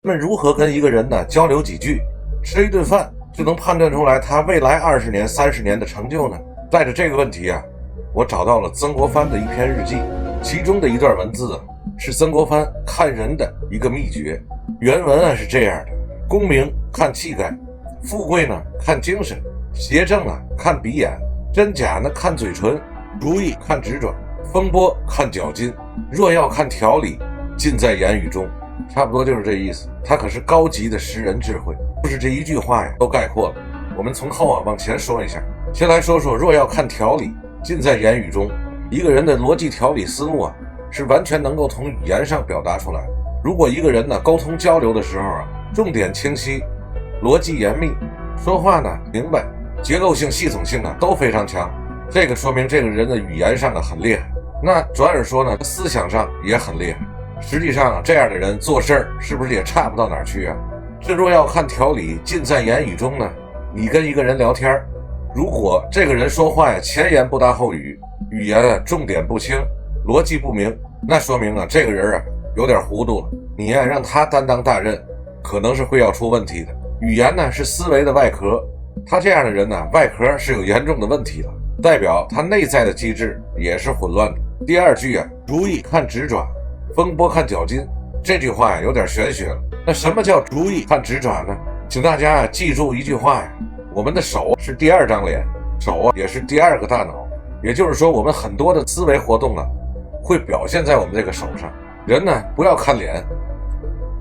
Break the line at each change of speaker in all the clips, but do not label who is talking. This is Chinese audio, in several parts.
他们如何跟一个人呢交流几句，吃一顿饭就能判断出来他未来20年、30年的成就呢？带着这个问题啊，我找到了曾国藩的一篇日记，其中的一段文字是曾国藩看人的一个秘诀。原文是这样的：功名看气概，富贵呢看精神，邪正看鼻眼，真假呢看嘴唇，如意看直转，风波看脚筋，若要看条理，尽在言语中。差不多就是这意思。它可是高级的识人智慧，就是这一句话呀都概括了。我们从后往前说一下，先来说说若要看条理，尽在言语中。一个人的逻辑条理思路是完全能够从语言上表达出来。如果一个人沟通交流的时候重点清晰，逻辑严密，说话明白，结构性系统性都非常强，这个说明这个人的语言上很厉害。那转而说思想上也很厉害。实际上这样的人做事儿是不是也差不到哪儿去这若要看条理，尽在言语中呢？你跟一个人聊天，如果这个人说话前言不搭后语，语言重点不清，逻辑不明，那说明这个人有点糊涂了。你让他担当大任，可能是会要出问题的。语言是思维的外壳，他这样的人外壳是有严重的问题的，代表他内在的机制也是混乱的。第二句如意看直转，风波看脚筋，这句话有点玄学了。那什么叫如意看直转呢？请大家记住一句话我们的手是第二张脸，手也是第二个大脑，也就是说我们很多的思维活动会表现在我们这个手上。人不要看脸，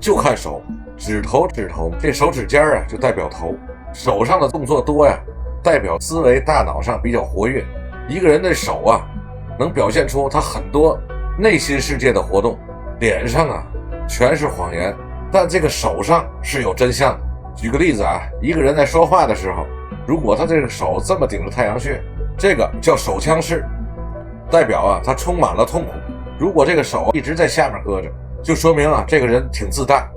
就看手，指头，这手指尖就代表头，手上的动作多代表思维大脑上比较活跃。一个人的手能表现出他很多内心世界的活动。脸上全是谎言，但这个手上是有真相的。举个例子一个人在说话的时候，如果他这个手这么顶着太阳穴，这个叫手枪式，代表他充满了痛苦。如果这个手一直在下面搁着，就说明这个人挺自大。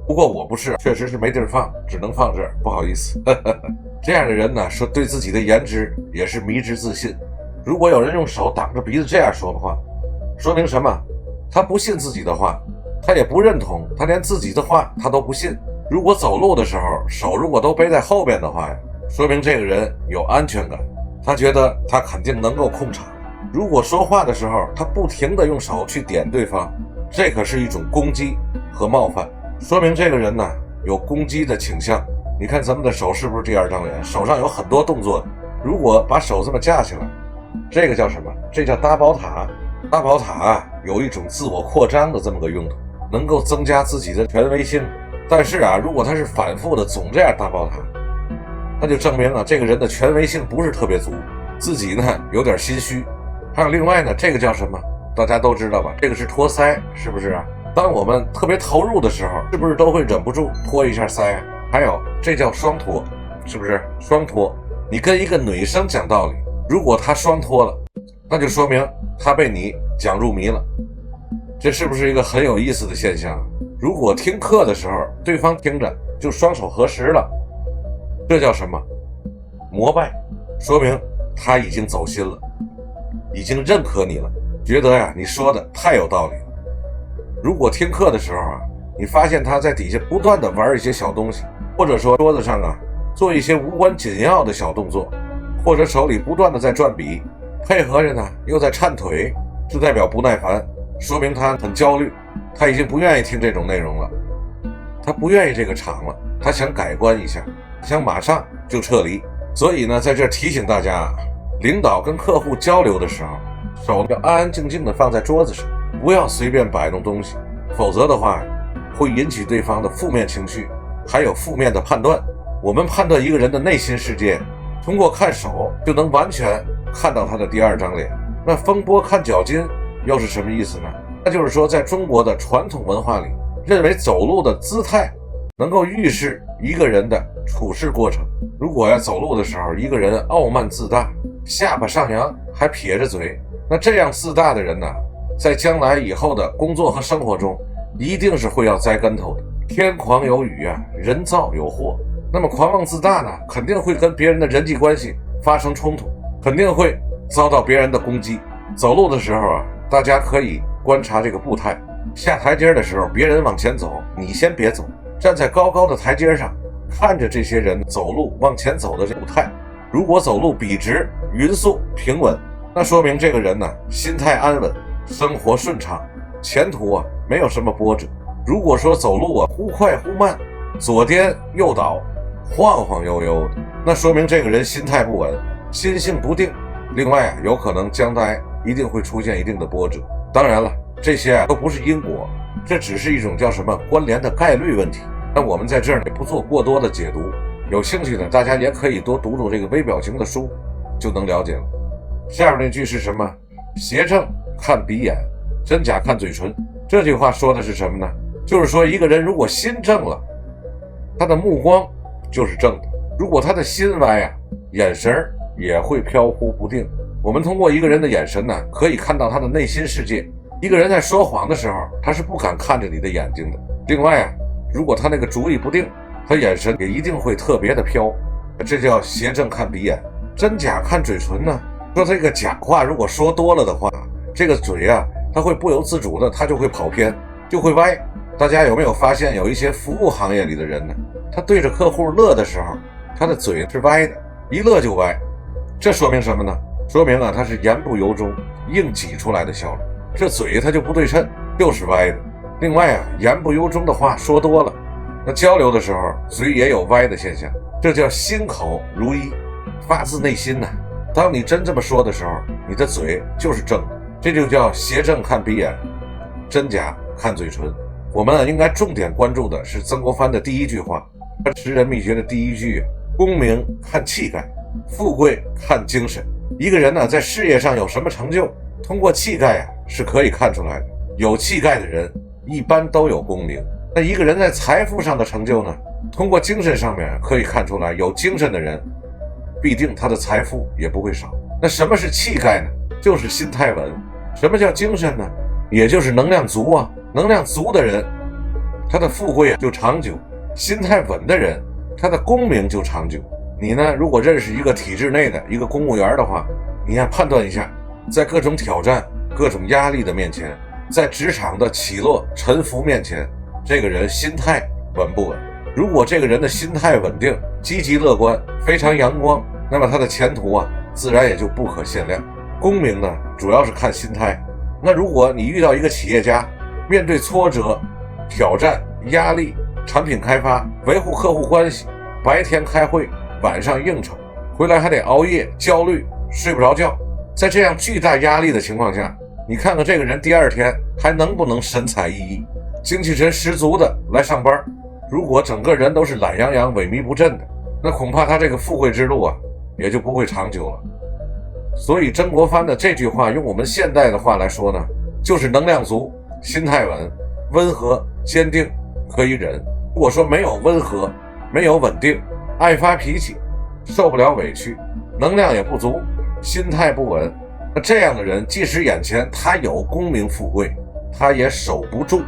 不过我不是，确实是没地儿放，只能放这儿，不好意思。这样的人说对自己的颜值也是迷之自信。如果有人用手挡着鼻子这样说的话，说明什么？他不信自己的话，他也不认同，他连自己的话他都不信。如果走路的时候手如果都背在后边的话说明这个人有安全感，他觉得他肯定能够控场。如果说话的时候他不停地用手去点对方，这可是一种攻击和冒犯，说明这个人有攻击的倾向。你看咱们的手是不是第二张脸？手上有很多动作，如果把手这么架起来，这个叫什么？这叫搭宝塔。搭宝塔有一种自我扩张的这么个用途，能够增加自己的权威性。但是如果他是反复的总这样搭宝塔，那就证明这个人的权威性不是特别足，自己有点心虚。还有另外这个叫什么？大家都知道吧？这个是托腮，是不是当我们特别投入的时候，是不是都会忍不住托一下腮还有这叫双托，是不是双托？你跟一个女生讲道理，如果她双托了，那就说明她被你讲入迷了。这是不是一个很有意思的现象？如果听课的时候对方听着就双手合十了，这叫什么？膜拜，说明他已经走心了，已经认可你了，觉得你说的太有道理了。如果听课的时候你发现他在底下不断的玩一些小东西，或者说桌子上做一些无关紧要的小动作，或者手里不断的在转笔，配合着又在颤腿，这代表不耐烦，说明他很焦虑，他已经不愿意听这种内容了，他不愿意这个场了，他想改观一下，想马上就撤离。所以在这提醒大家领导跟客户交流的时候，手要安安静静的放在桌子上，不要随便摆弄东西，否则的话会引起对方的负面情绪，还有负面的判断。我们判断一个人的内心世界，通过看手就能完全看到他的第二张脸。那风波看脚筋又是什么意思呢？那就是说在中国的传统文化里，认为走路的姿态能够预示一个人的处事过程。如果走路的时候一个人傲慢自大，下巴上扬还撇着嘴，那这样自大的人在将来以后的工作和生活中一定是会要栽跟头的。天狂有雨人造有祸。那么狂妄自大肯定会跟别人的人际关系发生冲突，肯定会遭到别人的攻击。走路的时候大家可以观察这个步态，下台阶的时候，别人往前走，你先别走，站在高高的台阶上，看着这些人走路往前走的这步态。如果走路笔直、匀速、平稳，那说明这个人呢，心态安稳，生活顺畅，前途没有什么波折。如果说走路忽快忽慢，左颠右倒，晃晃悠悠的，那说明这个人心态不稳，心性不定。另外有可能将来一定会出现一定的波折。当然了，这些都不是因果，这只是一种叫什么关联的概率问题。那我们在这儿也不做过多的解读，有兴趣的大家也可以多读读这个微表情的书，就能了解了。下面那句是什么？邪正看鼻眼，真假看嘴唇。这句话说的是什么呢？就是说一个人如果心正了，他的目光就是正的；如果他的心歪眼神也会飘忽不定。我们通过一个人的眼神呢，可以看到他的内心世界。一个人在说谎的时候，他是不敢看着你的眼睛的。另外如果他那个主意不定，他眼神也一定会特别的飘。这叫邪正看鼻眼，真假看嘴唇呢。说这个假话如果说多了的话，这个嘴他会不由自主的，他就会跑偏，就会歪。大家有没有发现，有一些服务行业里的人呢，他对着客户乐的时候，他的嘴是歪的，一乐就歪。这说明什么呢？说明他是言不由衷，硬挤出来的笑容。这嘴他就不对称，就是歪的。另外言不由衷的话说多了，那交流的时候嘴也有歪的现象，这叫心口如一，发自内心呢。当你真这么说的时候，你的嘴就是正的，这就叫邪正看鼻眼，真假看嘴唇。我们应该重点关注的是曾国藩的第一句话，他识人秘诀的第一句：功名看气概，富贵看精神。一个人呢，在事业上有什么成就，通过气概是可以看出来的。有气概的人一般都有功名。那一个人在财富上的成就呢，通过精神上面可以看出来。有精神的人必定他的财富也不会少。那什么是气概呢？就是心态稳。什么叫精神呢？也就是能量足能量足的人，他的富贵就长久；心态稳的人，他的功名就长久。你呢，如果认识一个体制内的一个公务员的话，你判断一下，在各种挑战、各种压力的面前，在职场的起落沉浮面前，这个人心态稳不稳？如果这个人的心态稳定、积极乐观、非常阳光，那么他的前途自然也就不可限量。功名呢，主要是看心态。那如果你遇到一个企业家，面对挫折、挑战、压力、产品开发、维护客户关系，白天开会，晚上应酬，回来还得熬夜，焦虑，睡不着觉。在这样巨大压力的情况下，你看看这个人第二天还能不能神采奕奕、精气神十足的来上班？如果整个人都是懒洋洋、萎靡不振的，那恐怕他这个富贵之路也就不会长久了。所以曾国藩的这句话，用我们现代的话来说呢，就是能量足，心态稳，温和坚定，可以忍。如果说没有温和，没有稳定，爱发脾气，受不了委屈，能量也不足，心态不稳，那这样的人即使眼前他有功名富贵，他也守不住。